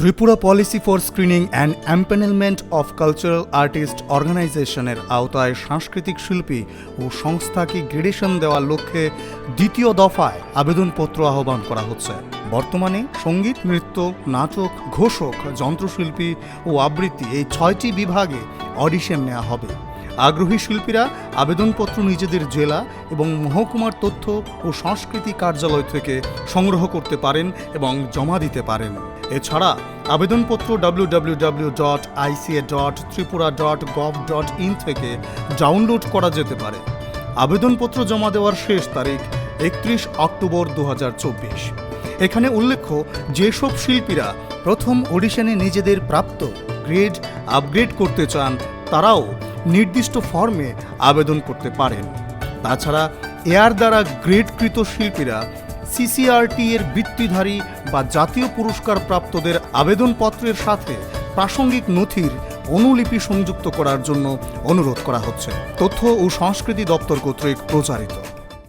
Tripura policy for screening and empanelment of cultural artist অর্গানাইজেশনের আওতায় সাংস্কৃতিক শিল্পী ও সংস্থাকে গ্রেডেশন দেওয়ার লক্ষ্যে দ্বিতীয় দফায় আবেদনপত্র আহ্বান করা হচ্ছে। বর্তমানে সঙ্গীত, নৃত্য, নাটক, ঘোষক, যন্ত্রশিল্পী ও আবৃত্তি এই 6টি বিভাগে অডিশন নেওয়া হবে। আগ্রহী শিল্পীরা আবেদনপত্র নিজেদের জেলা এবং মহকুমার তথ্য ও সংস্কৃতি কার্যালয় থেকে সংগ্রহ করতে পারেন এবং জমা দিতে পারেন। এছাড়া আবেদনপত্র www.ica.tripura.gov.in থেকে ডাউনলোড করা যেতে পারে। আবেদনপত্র জমা দেওয়ার শেষ তারিখ 31 অক্টোবর 2024। এখানে উল্লেখ্য, যেসব শিল্পীরা প্রথম অডিশনে নিজেদের প্রাপ্ত গ্রেড আপগ্রেড করতে চান তারাও নির্দিষ্ট ফর্মে আবেদন করতে পারেন। তাছাড়া এয়ার দ্বারা গ্রেডকৃত শিল্পীরা সিসিআরটি এর বৃত্তিধারী বা জাতীয় পুরস্কার প্রাপ্তদের আবেদনপত্রের সাথে প্রাসঙ্গিক নথির অনুলিপি সংযুক্ত করার জন্য অনুরোধ করা হচ্ছে। তথ্য ও সংস্কৃতি দপ্তর কর্তৃক প্রচারিত।